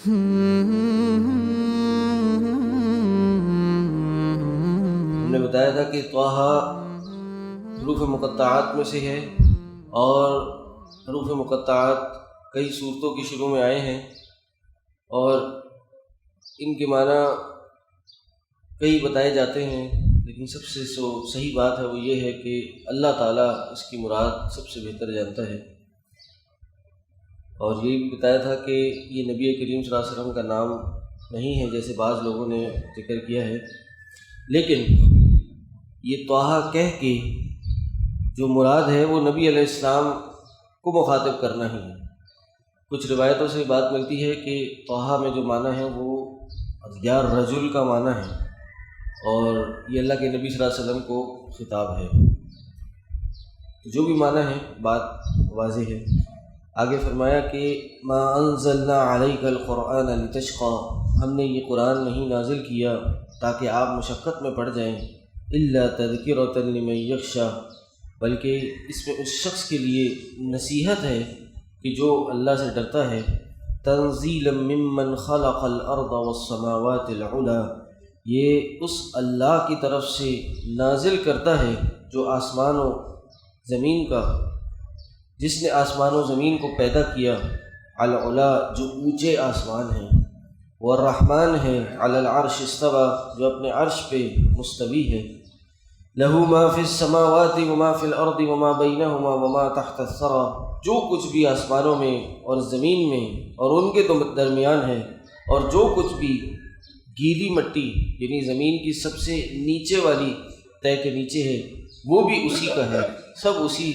ہم نے بتایا تھا کہ طٰہٰ حروف مقطعات میں سے ہے، اور حروف مقطعات کئی صورتوں کی شروع میں آئے ہیں، اور ان کے معنی کئی بتائے جاتے ہیں، لیکن سب سے صحیح بات ہے وہ یہ ہے کہ اللہ تعالیٰ اس کی مراد سب سے بہتر جانتا ہے۔ اور یہ بھی بتایا تھا کہ یہ نبی کریم صلی اللہ علیہ وسلم کا نام نہیں ہے جیسے بعض لوگوں نے ذکر کیا ہے، لیکن یہ طٰہٰ کہہ کے جو مراد ہے وہ نبی علیہ السلام کو مخاطب کرنا ہی ہے۔ کچھ روایتوں سے بات ملتی ہے کہ طٰہٰ میں جو معنی ہے وہ یا رجل کا معنی ہے، اور یہ اللہ کے نبی صلی اللہ علیہ وسلم کو خطاب ہے۔ جو بھی معنی ہے بات واضح ہے۔ آگے فرمایا کہ ما انزلنا علیک القرآن لتشقی، ہم نے یہ قرآن نہیں نازل کیا تاکہ آپ مشقت میں پڑ جائیں، الا تذکرۃ لمن یخشی، بلکہ اس میں اس شخص کے لیے نصیحت ہے کہ جو اللہ سے ڈرتا ہے، تنزیلا ممن خلق الارض والسماوات العلی، یہ اس اللہ کی طرف سے نازل کرتا ہے جو آسمان و زمین کا، جس نے آسمان و زمین کو پیدا کیا، العلا جو اونچے آسمان ہیں، والرحمن ہے، علی العرش استوی جو اپنے عرش پہ مستوی ہے، لہ ما فی السماوات وما فی الارض وما بینہما وما تحت الثری، جو کچھ بھی آسمانوں میں اور زمین میں اور ان کے درمیان ہے، اور جو کچھ بھی گیلی مٹی یعنی زمین کی سب سے نیچے والی تہہ کے نیچے ہے وہ بھی اسی کا ہے، سب اسی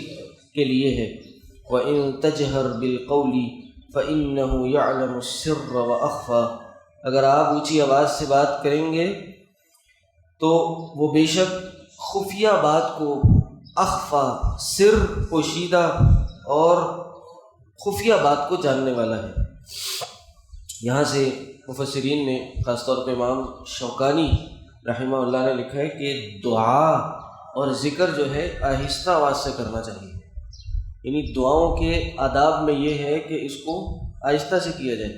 کے لیے ہے۔ وَإِن تَجْهَرْ بِالْقَوْلِ فَإِنَّهُ يَعْلَمُ السِّرَّ وَأَخْفَى، اگر آپ اونچی آواز سے بات کریں گے تو وہ بے شک خفیہ بات کو، اخفا سر پوشیدہ اور خفیہ بات کو جاننے والا ہے۔ یہاں سے مفسرین نے خاص طور پہ امام شوکانی رحمہ اللہ نے لکھا ہے کہ دعا اور ذکر جو ہے آہستہ آواز سے کرنا چاہیے، یعنی دعاؤں کے آداب میں یہ ہے کہ اس کو آہستہ سے کیا جائے،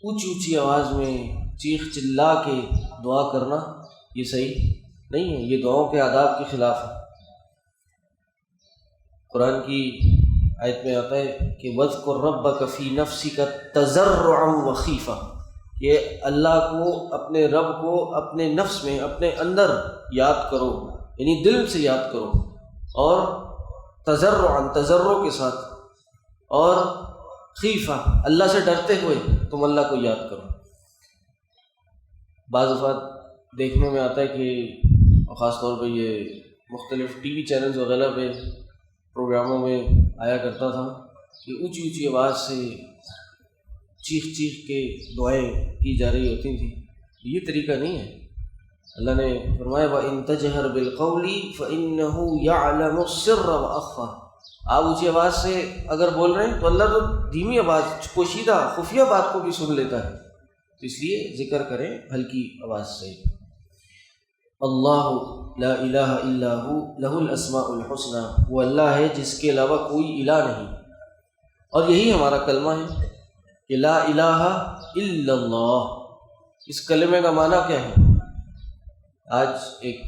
اونچی اونچی آواز میں چیخ چلا کے دعا کرنا یہ صحیح نہیں ہے، یہ دعاؤں کے آداب کے خلاف ہے۔ قرآن کی آیت میں آتا ہے کہ وَاذْكُرْ رَبَّكَ فِي نَفْسِكَ تَضَرُّعًا وَخِيفَةً، کہ اللہ کو، اپنے رب کو اپنے نفس میں، اپنے اندر یاد کرو، یعنی دل سے یاد کرو، اور تضرعاً تضرع کے ساتھ، اور خیفہ اللہ سے ڈرتے ہوئے تم اللہ کو یاد کرو۔ بعض اوقات دیکھنے میں آتا ہے کہ خاص طور پہ یہ مختلف ٹی وی چینلز وغیرہ پہ پروگراموں میں آیا کرتا تھا کہ اونچی اونچی آواز سے چیخ چیخ کے دعائیں کی جا رہی ہوتی تھیں، یہ طریقہ نہیں ہے۔ اللہ نے فرمایا وَإِن تَجْهَرْ بِالْقَوْلِ فَإِنَّهُ يَعْلَمُ السِّرَّ وَأَخْفَى، آپ اونچی آواز سے اگر بول رہے ہیں تو اللہ تو دھیمی آواز، پوشیدہ خفیہ بات کو بھی سن لیتا ہے، تو اس لیے ذکر کریں ہلکی آواز سے۔ اللہ لا الہ الا ہو لہ الاسماء الحسنی، وہ اللہ ہے جس کے علاوہ کوئی الہ نہیں، اور یہی ہمارا کلمہ ہے کہ لا الہ الا اللہ۔ اس کلمے کا معنی کیا ہے؟ آج ایک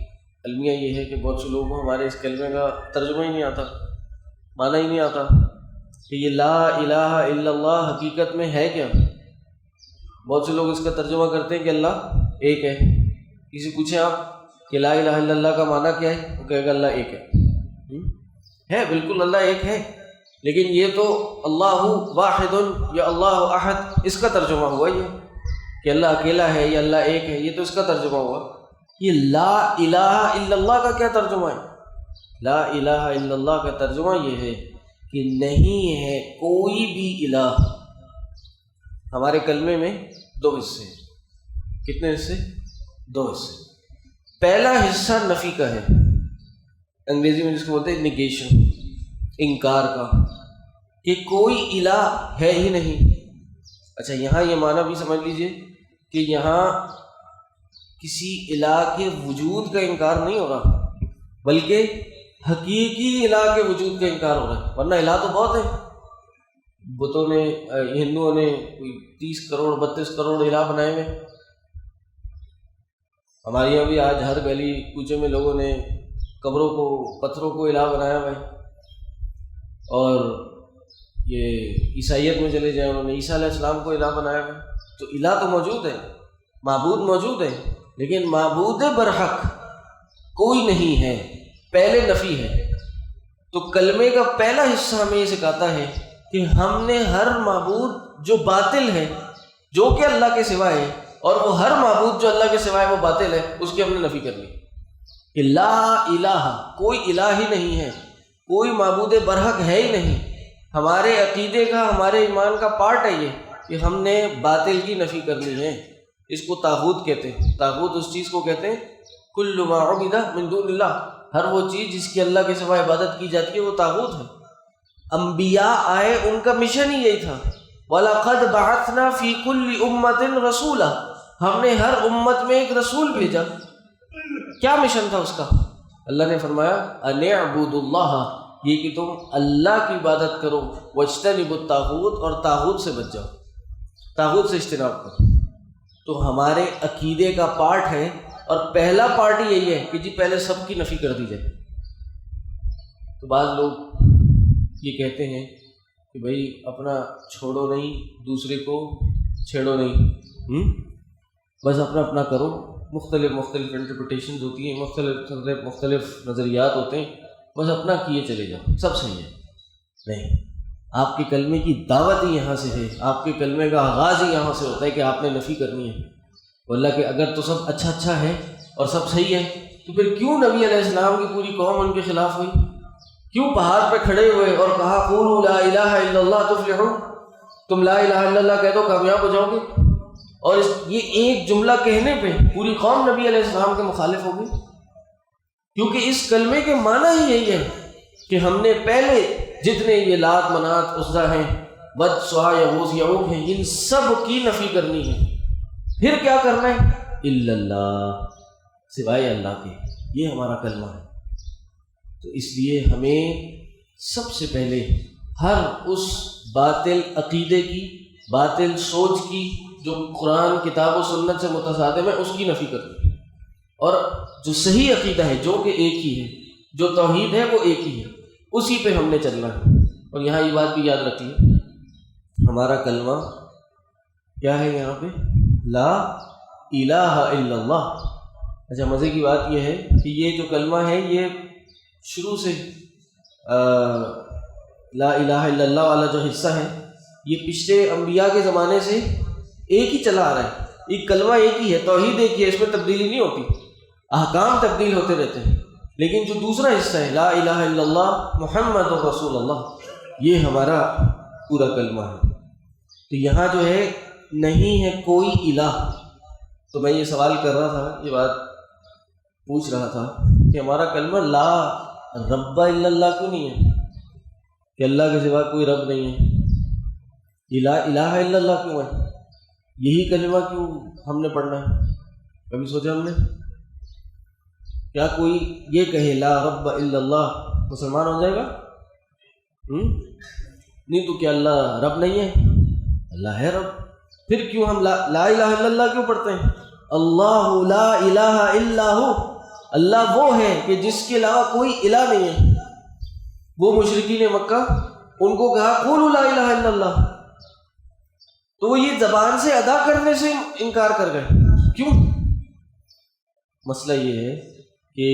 المیہ یہ ہے کہ بہت سے لوگوں کو ہمارے اس کلمے کا ترجمہ ہی نہیں آتا، معنی ہی نہیں آتا کہ یہ لا الہ الا اللہ حقیقت میں ہے کیا۔ بہت سے لوگ اس کا ترجمہ کرتے ہیں کہ اللہ ایک ہے۔ کسی پوچھیں آپ کہ لا الہ الا اللہ کا معنی کیا ہے، وہ کہے گا اللہ ایک ہے، بالکل اللہ ایک ہے، لیکن یہ تو اللہ واحد یا اللہ احد اس کا ترجمہ ہوا یہ کہ اللہ اکیلا ہے یا اللہ ایک ہے، یہ تو اس کا ترجمہ ہوا۔ یہ لا الہ الا اللہ کا کیا ترجمہ ہے؟ لا الہ الا اللہ کا ترجمہ یہ ہے کہ نہیں ہے کوئی بھی الہ۔ ہمارے کلمے میں دو حصے ہیں، کتنے حصے؟ دو حصے۔ پہلا حصہ نفی کا ہے، انگریزی میں جس کو بولتے ہیں نیگیشن، انکار کا، کہ کوئی الہ ہے ہی نہیں۔ اچھا یہاں یہ معنی بھی سمجھ لیجئے کہ یہاں کسی الہ کے وجود کا انکار نہیں ہو رہا، بلکہ حقیقی الہ کے وجود کا انکار ہو رہا ہے، ورنہ الہ تو بہت ہے، بتوں نے ہندوؤں نے کوئی 30 کروڑ 32 کروڑ الہ بنائے ہوئے. ہمارے یہاں بھی آج ہر گلی کوچے میں لوگوں نے قبروں کو پتھروں کو الہ بنایا ہوا ہے. اور یہ عیسائیت میں چلے جائیں، انہوں نے عیسیٰ علیہ السلام کو الہ بنایا ہوا ہے. تو الہ تو موجود ہے، معبود موجود ہے، لیکن معبود برحق کوئی نہیں ہے. پہلے نفی ہے. تو کلمے کا پہلا حصہ ہمیں یہ سکھاتا ہے کہ ہم نے ہر معبود جو باطل ہے، جو کہ اللہ کے سوا ہے، اور وہ ہر معبود جو اللہ کے سوا ہے وہ باطل ہے، اس کی ہم نے نفی کرنی کہ لا الہ، کوئی الہ ہی نہیں ہے، کوئی معبود برحق ہے ہی نہیں. ہمارے عقیدے کا، ہمارے ایمان کا پارٹ ہے یہ کہ ہم نے باطل کی نفی کرنی ہے. اس کو طاغوت کہتے ہیں. طاغوت اس چیز کو کہتے ہیں کل ما عبد من دون اللہ، ہر وہ چیز جس کی اللہ کے سوا عبادت کی جاتی ہے وہ طاغوت ہے. انبیاء آئے، ان کا مشن ہی یہی تھا. وَلَقَدْ بَعَثْنَا فِي كُلِّ أُمَّةٍ رَسُولًا، ہم نے ہر امت میں ایک رسول بھیجا. کیا مشن تھا اس کا؟ اللہ نے فرمایا أَنِ اعْبُدُوا اللَّهَ، یہ کہ تم اللہ کی عبادت کرو، وَاجْتَنِبُوا الطَّاغُوتَ، اور طاغوت سے بچ جاؤ، طاغوت سے اجتناب کرو. تو ہمارے عقیدے کا پارٹ ہے، اور پہلا پارٹ ہی یہی ہے کہ جی پہلے سب کی نفی کر دی جائے. تو بعض لوگ یہ کہتے ہیں کہ بھئی اپنا چھوڑو نہیں، دوسرے کو چھیڑو نہیں، بس اپنا اپنا کرو. مختلف انٹرپریٹیشنز ہوتی ہیں، مختلف نظریات ہوتے ہیں، بس اپنا کیے چلے جاؤ، سب صحیح ہے. نہیں، آپ کے کلمے کی دعوت ہی یہاں سے ہے، آپ کے کلمے کا آغاز ہی یہاں سے ہوتا ہے کہ آپ نے نفی کرنی ہے. اللہ کہ اگر تو سب اچھا ہے اور سب صحیح ہے، تو پھر کیوں نبی علیہ السلام کی پوری قوم ان کے خلاف ہوئی؟ کیوں پہاڑ پہ کھڑے ہوئے اور کہا قولوا لا الہ الا اللہ تفلحوا، تم لا الہ الا اللہ کہہ دو کامیاب ہو جاؤ گے. اور یہ ایک جملہ کہنے پہ پوری قوم نبی علیہ السلام کے مخالف ہو گئی، کیونکہ اس کلمے کے معنی ہی یہی ہے کہ ہم نے پہلے جتنے یہ لات منات عزا ہیں، ود سوا یغوث یعوق ہیں، ان سب کی نفی کرنی ہے. پھر کیا کرنا ہے؟ الا اللہ، سوائے اللہ کے. یہ ہمارا کلمہ ہے. تو اس لیے ہمیں سب سے پہلے ہر اس باطل عقیدے کی، باطل سوچ کی جو قرآن کتاب و سنت سے متصادم ہے، اس کی نفی کرنی ہے. اور جو صحیح عقیدہ ہے، جو کہ ایک ہی ہے، جو توحید ہے وہ ایک ہی ہے، اسی پہ ہم نے چلنا ہے. اور یہاں یہ بات بھی یاد رکھیے، ہمارا کلمہ کیا ہے یہاں پہ؟ لا الہ الا اللہ. اچھا، مزے کی بات یہ ہے کہ یہ جو کلمہ ہے یہ شروع سے لا الہ الا اللہ والا جو حصہ ہے یہ پچھلے انبیاء کے زمانے سے ایک ہی چلا آ رہا ہے. یہ کلمہ ایک ہی ہے، توحید ایک ہی ہے، اس میں تبدیلی نہیں ہوتی، احکام تبدیل ہوتے رہتے ہیں. لیکن جو دوسرا حصہ ہے لا الہ الا اللہ محمد رسول اللہ، یہ ہمارا پورا کلمہ ہے. تو یہاں جو ہے نہیں ہے کوئی الہ. تو میں یہ سوال کر رہا تھا، یہ بات پوچھ رہا تھا کہ ہمارا کلمہ لا رب الا اللہ کیوں نہیں ہے، کہ اللہ کے سوا کوئی رب نہیں ہے؟ یہ لا الہ الا اللہ کیوں ہے؟ یہی کلمہ کیوں ہم نے پڑھنا ہے؟ کبھی سوچا ہم نے؟ کیا کوئی یہ کہے لا رب الا اللہ مسلمان ہو جائے گا؟ نہیں تو کیا اللہ رب نہیں ہے؟ اللہ ہے رب. پھر کیوں ہم لا الہ الا اللہ کیوں پڑھتے ہیں؟ اللہ لا الہ الا ہو، اللہ وہ ہے کہ جس کے علاوہ کوئی الہ نہیں ہے. وہ مشرکین مکہ، ان کو کہا قولوا لا الہ الا اللہ، تو وہ یہ زبان سے ادا کرنے سے انکار کر گئے. کیوں؟ مسئلہ یہ ہے کہ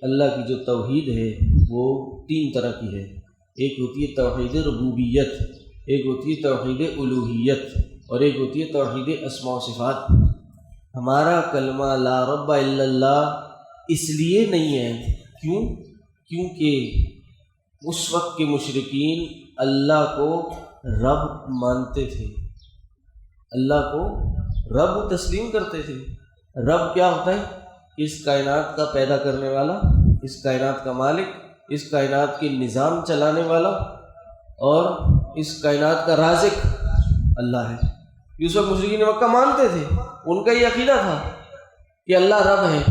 اللہ کی جو توحید ہے وہ 3 طرح کی ہے. ایک ہوتی ہے توحید ربوبیت، ایک ہوتی ہے توحید الوہیت، اور ایک ہوتی ہے توحید اسماء و صفات. ہمارا کلمہ لا رب الا اللہ اس لیے نہیں ہے، کیوں؟ کیونکہ اس وقت کے مشرکین اللہ کو رب مانتے تھے، اللہ کو رب تسلیم کرتے تھے. رب کیا ہوتا ہے؟ اس کائنات کا پیدا کرنے والا، اس کائنات کا مالک، اس کائنات کے نظام چلانے والا، اور اس کائنات کا رازق اللہ ہے. اس وقت مشرکین مکہ مانتے تھے، ان کا یہ عقیدہ تھا کہ اللہ رب ہے،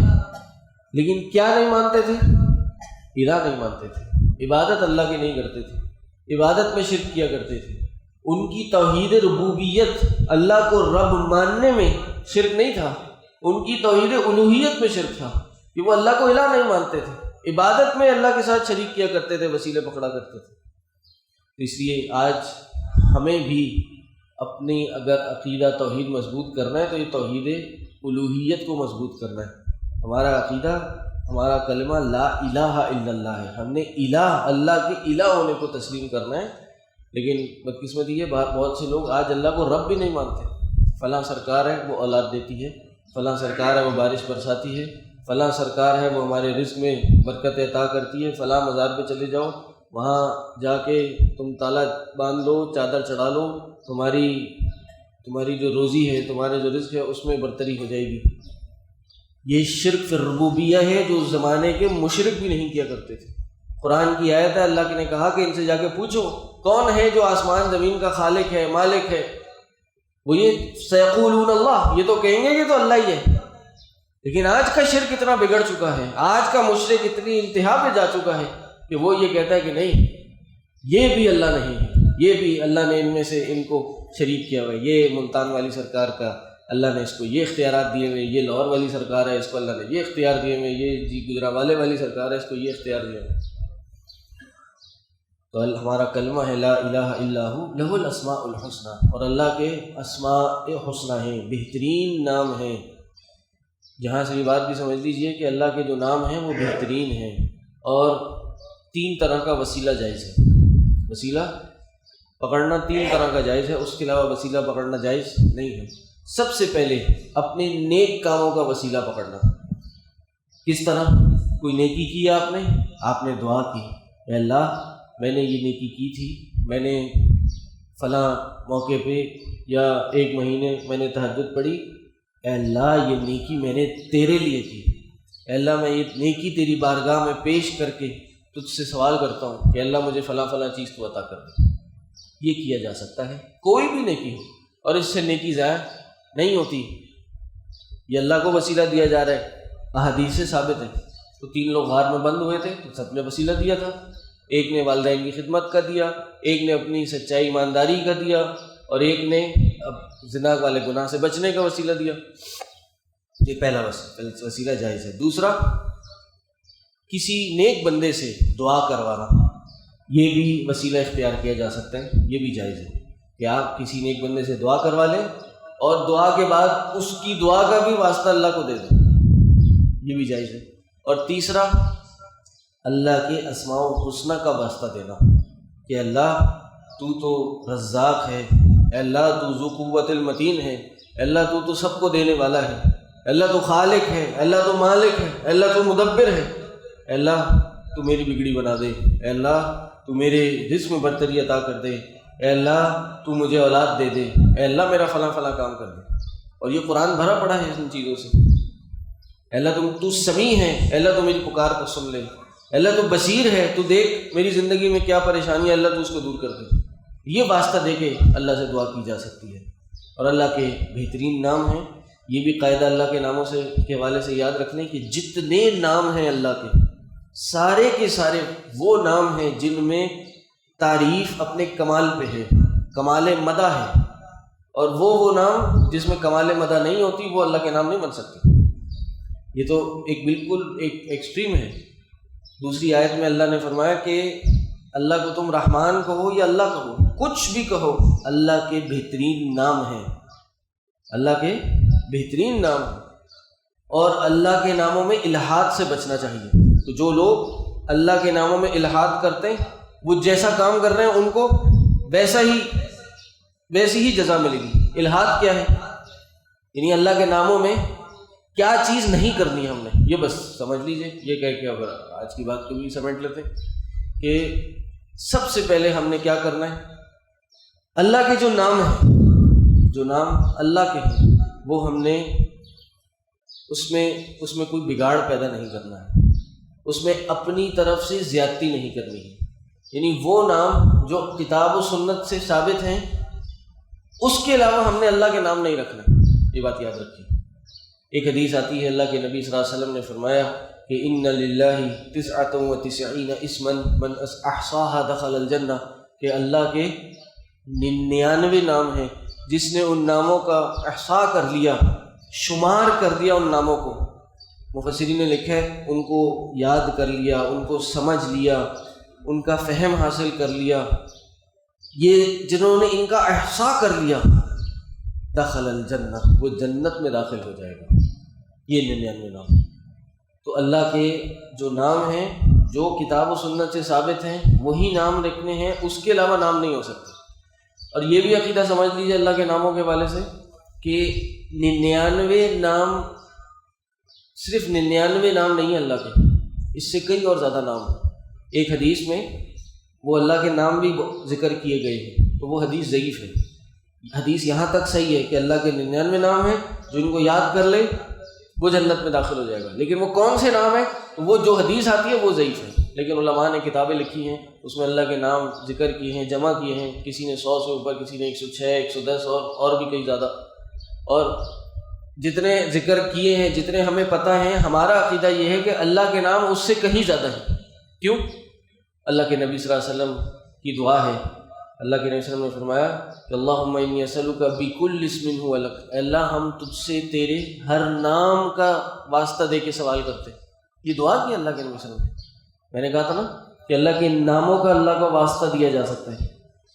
لیکن کیا نہیں مانتے تھے؟ الہ نہیں مانتے تھے. عبادت اللہ کی نہیں کرتے تھے، عبادت میں شرک کیا کرتے تھے. ان کی توحید ربوبیت، اللہ کو رب ماننے میں شرک نہیں تھا، ان کی توحید الوہیت میں شرک تھا کہ وہ اللہ کو الہ نہیں مانتے تھے، عبادت میں اللہ کے ساتھ شریک کیا کرتے تھے، وسیلے پکڑا کرتے تھے۔ تو اس لیے آج ہمیں بھی اپنی اگر عقیدہ توحید مضبوط کرنا ہے تو یہ توحید الوہیت کو مضبوط کرنا ہے۔ ہمارا عقیدہ، ہمارا کلمہ لا الہ الا اللہ ہے، ہم نے الہ، اللہ کے الہ ہونے کو تسلیم کرنا ہے۔ لیکن بدقسمتی یہ بہت سے لوگ آج اللہ کو رب بھی نہیں مانتے۔ فلاں سرکار ہے وہ اولاد دیتی ہے، فلاں سرکار ہے وہ بارش برساتی ہے، فلاں سرکار ہے وہ ہمارے رزق میں برکت عطا کرتی ہے، فلاں مزار پہ چلے جاؤ، وہاں جا کے تم تالا باندھ لو، چادر چڑھا لو، تمہاری جو روزی ہے، تمہارے جو رزق ہے اس میں برتری ہو جائے گی۔ یہ شرک فی الربوبیہ ہے جو اس زمانے کے مشرک بھی نہیں کیا کرتے تھے۔ قرآن کی آیت ہے، اللہ نے کہا کہ ان سے جا کے پوچھو کون ہے جو آسمان زمین کا خالق ہے، مالک ہے، وہ یہ سیقولون اللہ، یہ تو کہیں گے کہ تو اللہ ہی ہے۔ لیکن آج کا شرک اتنا بگڑ چکا ہے، آج کا مشرک اتنی انتہا پہ جا چکا ہے کہ وہ یہ کہتا ہے کہ نہیں، یہ بھی اللہ نہیں ہے، یہ بھی اللہ نے ان میں سے ان کو شریک کیا ہوا ہے، یہ ملتان والی سرکار کا اللہ نے اس کو یہ اختیارات دیے ہوئے، یہ لاہور والی سرکار ہے اس کو اللہ نے یہ اختیار دیے ہوئے، یہ گجرانوالے والی سرکار ہے اس کو یہ اختیار دیے ہوئے۔ تو ہمارا کلمہ ہے لا الہ الا ہو لہ الاسماء الحسنی، اور اللہ کے اسماء حسنی ہیں، بہترین نام ہیں۔ جہاں سے یہ بات بھی سمجھ لیجئے کہ اللہ کے جو نام ہیں وہ بہترین ہیں، اور 3 طرح کا وسیلہ جائز ہے۔ وسیلہ پکڑنا 3 طرح کا جائز ہے، اس کے علاوہ وسیلہ پکڑنا جائز نہیں ہے۔ سب سے پہلے اپنے نیک کاموں کا وسیلہ پکڑنا۔ کس طرح؟ کوئی نیکی کی آپ نے دعا کی، اے اللہ میں نے یہ نیکی کی تھی، میں نے فلاں موقع پہ یا 1 مہینے میں نے تہجد پڑھی، اے اللہ یہ نیکی میں نے تیرے لیے کی، اے اللہ میں یہ نیکی تیری بارگاہ میں پیش کر کے تجھ سے سوال کرتا ہوں کہ اللہ مجھے فلاں چیز تو عطا کر دے۔ یہ کیا جا سکتا ہے، کوئی بھی نیکی ہو، اور اس سے نیکی ضائع نہیں ہوتی۔ یہ اللہ کو وسیلہ دیا جا رہا ہے، احادیث سے ثابت ہے۔ تو 3 لوگ غار میں بند ہوئے تھے تو سب نے وسیلہ دیا تھا، ایک نے والدین کی خدمت کا دیا، ایک نے اپنی سچائی ایمانداری کا دیا، اور ایک نے زنا والے گناہ سے بچنے کا وسیلہ دیا۔ یہ پہلا وسیلہ جائز ہے۔ دوسرا، کسی نیک بندے سے دعا کروانا، یہ بھی وسیلہ اختیار کیا جا سکتا ہے، یہ بھی جائز ہے کہ آپ کسی نیک بندے سے دعا کروا لیں اور دعا کے بعد اس کی دعا کا بھی واسطہ اللہ کو دے دیں، یہ بھی جائز ہے۔ اور تیسرا، اللہ کے اسماء الحسنی کا واسطہ دینا کہ اللہ تو رزاق ہے، اے اللہ تو ذو قوت المتین ہے، اے اللہ تو سب کو دینے والا ہے، اے اللہ تو خالق ہے، اے اللہ تو مالک ہے، اے اللہ تو مدبر ہے، اے اللہ تو میری بگڑی بنا دے، اے اللہ تو میرے رزق میں برتری عطا کر دے، اے اللہ تو مجھے اولاد دے دے، اے اللہ میرا فلاں کام کر دے۔ اور یہ قرآن بھرا پڑا ہے ان چیزوں سے۔ اے اللہ تو سمیع ہے، اے اللہ تو میری پکار کو سن لے، اے اللہ تو بصیر ہے، تو دیکھ میری زندگی میں کیا پریشانی ہے، اللہ تو اس کو دور کر دے۔ یہ واسطہ دے کے اللہ سے دعا کی جا سکتی ہے۔ اور اللہ کے بہترین نام ہیں، یہ بھی قاعدہ اللہ کے ناموں سے کے حوالے سے یاد رکھنے کہ جتنے نام ہیں اللہ کے، سارے کے سارے وہ نام ہیں جن میں تعریف اپنے کمال پہ ہے، کمال مدح ہے، اور وہ نام جس میں کمال مدح نہیں ہوتی وہ اللہ کے نام نہیں بن سکتے۔ یہ تو ایک بالکل ایک ایکسٹریم ہے۔ دوسری آیت میں اللہ نے فرمایا کہ اللہ کو تم رحمان کہو یا اللہ کہو، کچھ بھی کہو، اللہ کے بہترین نام ہیں، اللہ کے بہترین نام ہیں۔ اور اللہ کے ناموں میں الحاد سے بچنا چاہیے۔ تو جو لوگ اللہ کے ناموں میں الحاد کرتے ہیں وہ جیسا کام کر رہے ہیں ان کو ویسی ہی جزا ملے گی۔ الحاد کیا ہے؟ یعنی اللہ کے ناموں میں کیا چیز نہیں کرنی ہے ہم نے، یہ بس سمجھ لیجئے۔ یہ کہہ کے اب آج کی بات کو بھی سمیٹ لیتے ہیں کہ سب سے پہلے ہم نے کیا کرنا ہے، اللہ کے جو نام ہیں، جو نام اللہ کے ہیں، وہ ہم نے اس میں کوئی بگاڑ پیدا نہیں کرنا ہے، اس میں اپنی طرف سے زیادتی نہیں کرنی ہے۔ یعنی وہ نام جو کتاب و سنت سے ثابت ہیں اس کے علاوہ ہم نے اللہ کے نام نہیں رکھنا، یہ بات یاد رکھیے۔ ایک حدیث آتی ہے، اللہ کے نبی صلی اللہ علیہ وسلم نے فرمایا کہ ان للہ 99 اسما من احصاها دخل الجنہ، کہ اللہ کے 99 نام ہیں، جس نے ان ناموں کا احصاء کر لیا، شمار کر دیا ان ناموں کو، مفسرین نے لکھا ہے ان کو یاد کر لیا، ان کو سمجھ لیا، ان کا فہم حاصل کر لیا، یہ جنہوں نے ان کا احصاء کر لیا، دخل الجنہ، وہ جنت میں داخل ہو جائے گا۔ یہ 99 نام۔ تو اللہ کے جو نام ہیں، جو کتاب و سنت سے ثابت ہیں، وہی نام رکھنے ہیں، اس کے علاوہ نام نہیں ہو سکتے۔ اور یہ بھی عقیدہ سمجھ لیجیے اللہ کے ناموں کے حوالے سے کہ 99 نام، صرف 99 نام نہیں ہیں اللہ کے، اس سے کئی اور زیادہ نام ہیں۔ ایک حدیث میں وہ اللہ کے نام بھی ذکر کیے گئے ہیں، تو وہ حدیث ضعیف ہے۔ حدیث یہاں تک صحیح ہے کہ اللہ کے 99 نام ہیں، جو ان کو یاد کر لے وہ جنت میں داخل ہو جائے گا، لیکن وہ کون سے نام ہیں؟ وہ جو حدیث آتی ہے وہ ضعیف ہے، لیکن علماء نے کتابیں لکھی ہیں، اس میں اللہ کے نام ذکر کیے ہیں، جمع کیے ہیں، کسی نے 100 سے اوپر، کسی نے 106، 110 اور بھی کئی زیادہ، اور جتنے ذکر کیے ہیں، جتنے ہمیں پتہ ہیں، ہمارا عقیدہ یہ ہے کہ اللہ کے نام اس سے کہیں زیادہ ہیں۔ کیوں؟ اللہ کے نبی صلی اللہ علیہ وسلم کی دعا ہے، اللہ کے نبی صلی اللہ علیہ وسلم نے فرمایا کہ اللہم انی اسألک بکل اسم هو لک، اللہ ہم تجھ سے تیرے ہر نام کا واسطہ دے کے سوال کرتے ہیں۔ یہ دعا کی اللہ کے نبی صلی اللہ علیہ وسلم، میں نے کہا تھا نا کہ اللہ کے ناموں کا اللہ کو واسطہ دیا جا سکتا ہے،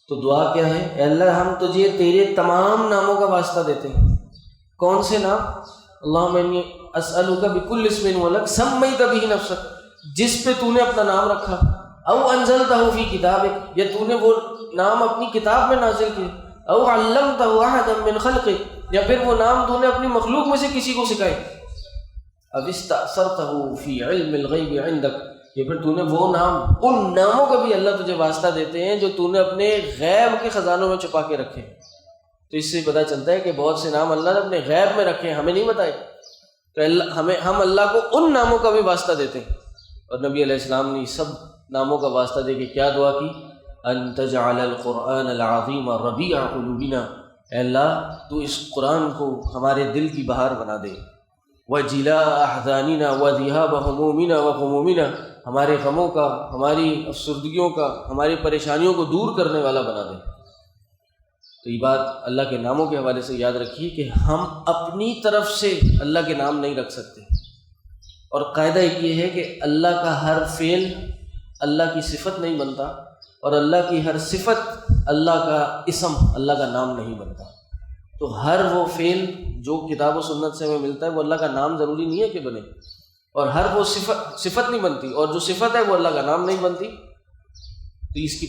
تو دعا کیا ہے؟ اے اللہ ہم تجھے تیرے تمام ناموں کا واسطہ دیتے ہیں۔ کون سے نام؟ اللہم انی اسألک بکل اسم هو لک سمیت بہ نفسک، جس پہ تو نے اپنا نام رکھا، او انزلتہ فی کتابک، یا تو نے وہ نام اپنی کتاب میں نازل کیے، او علمتہ احدا من خلقک، یا پھر وہ نام تو نے اپنی مخلوق میں سے کسی کو سکھائے، اب استأثرتہ فی علم الغیب عندک، یا پھر تو نے وہ نام، ان ناموں کا بھی اللہ تجھے واسطہ دیتے ہیں جو تو نے اپنے غیب کے خزانوں میں چھپا کے رکھے۔ تو اس سے پتہ چلتا ہے کہ بہت سے نام اللہ نے اپنے غیب میں رکھے ہیں، ہمیں نہیں بتائے، تو ہم اللہ کو ان ناموں کا بھی واسطہ دیتے ہیں۔ اور نبی علیہ السلام نے سب ناموں کا واسطہ دے کے کیا دعا کی؟ ان تجعل القرآن العظیم ربیع قلوبنا، اے اللہ تو اس قرآن کو ہمارے دل کی بہار بنا دے، وجلاء احزاننا وذهاب همومنا وغمومنا، ہمارے غموں کا، ہماری افسردگیوں کا، ہماری پریشانیوں کو دور کرنے والا بنا دے۔ تو یہ بات اللہ کے ناموں کے حوالے سے یاد رکھیے کہ ہم اپنی طرف سے اللہ کے نام نہیں رکھ سکتے، اور قاعدہ ایک یہ ہے کہ اللہ کا ہر فعل اللہ کی صفت نہیں بنتا، اور اللہ کی ہر صفت اللہ کا اسم، اللہ کا نام نہیں بنتا۔ تو ہر وہ فعل جو کتاب و سنت سے ہمیں ملتا ہے وہ اللہ کا نام ضروری نہیں ہے کہ بنے، اور ہر وہ صفت نہیں بنتی، اور جو صفت ہے وہ اللہ کا نام نہیں بنتی۔ تو اس کی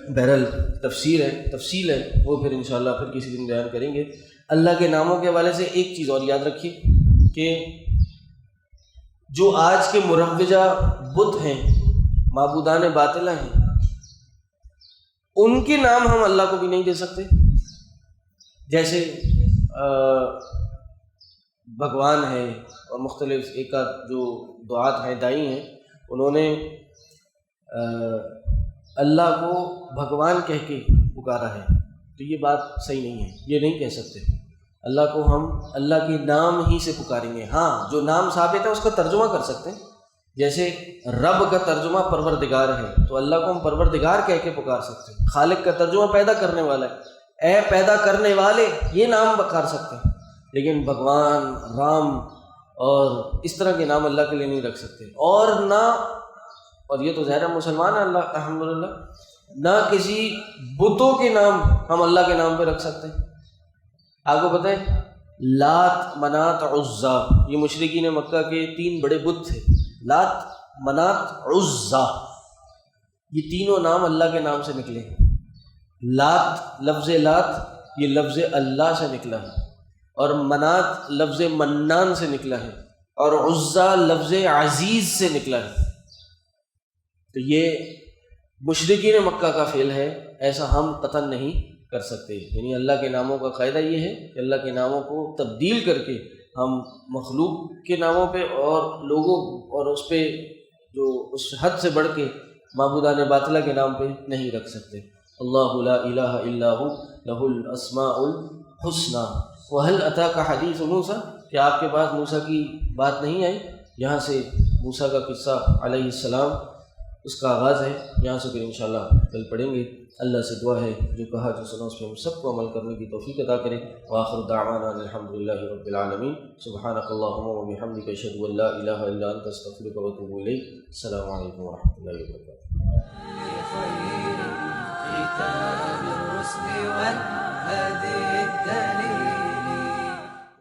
بہرحال تفصیل ہے وہ پھر انشاءاللہ پھر کسی دن بیان کریں گے۔ اللہ کے ناموں کے حوالے سے ایک چیز اور یاد رکھیے کہ جو آج کے مروجہ بت ہیں، معبودان باطلہ ہیں، ان کے نام ہم اللہ کو بھی نہیں دے سکتے۔ جیسے بھگوان ہے اور مختلف ایک جو دعات ہیں، دائی ہیں، انہوں نے اللہ کو بھگوان کہہ کے پکارا ہے، تو یہ بات صحیح نہیں ہے، یہ نہیں کہہ سکتے۔ اللہ کو ہم اللہ کے نام ہی سے پکاریں گے۔ ہاں جو نام ثابت ہے اس کا ترجمہ کر سکتے ہیں، جیسے رب کا ترجمہ پروردگار ہے، تو اللہ کو ہم پروردگار کہہ کے پکار سکتے ہیں۔ خالق کا ترجمہ پیدا کرنے والا ہے، اے پیدا کرنے والے، یہ نام پکار سکتے ہیں، لیکن بھگوان، رام اور اس طرح کے نام اللہ کے لیے نہیں رکھ سکتے۔ اور نہ، اور یہ تو ظاہر مسلمان ہیں اللہ الحمدللہ، نہ کسی بتوں کے نام ہم اللہ کے نام پہ رکھ سکتے ہیں۔ آپ کو پتہ ہے لات، منات، عزا، یہ مشرکین مکہ کے 3 بڑے بت تھے، لات، منات، عزا، یہ تینوں نام اللہ کے نام سے نکلے ہیں۔ لات، لفظ لات یہ لفظ اللہ سے نکلا ہے، اور منات لفظ منان سے نکلا ہے، اور عزا لفظ عزیز سے نکلا ہے۔ تو یہ مشرکین مکہ کا فعل ہے، ایسا ہم قطعاً نہیں کر سکتے۔ یعنی اللہ کے ناموں کا قاعدہ یہ ہے کہ اللہ کے ناموں کو تبدیل کر کے ہم مخلوق کے ناموں پہ اور لوگوں اور اس پہ جو اس حد سے بڑھ کے معبودان باطلہ کے نام پہ نہیں رکھ سکتے۔ اللہ لا الہ الا ہو لہ الاسماء الحسنی۔ وہل اتاک حدیث موسیٰ، کہ آپ کے پاس موسیٰ کی بات نہیں آئی؟ یہاں سے موسیٰ کا قصہ علیہ السلام اس کا آغاز ہے، یہاں سے پھر انشاءاللہ کل پڑھیں گے۔ اللہ سے دعا ہے جو کہا جو سنا اس پہ ہم سب کو عمل کرنے کی توفیق عطا کرے. وآخر دعوانا الحمدللہ رب العالمین. سبحانک اللہم و بحمدک اشہد ان لا الہ الا انت استغفرک و اتوب الیک. السلام علیکم ورحمۃ اللہ وبرکاتہ.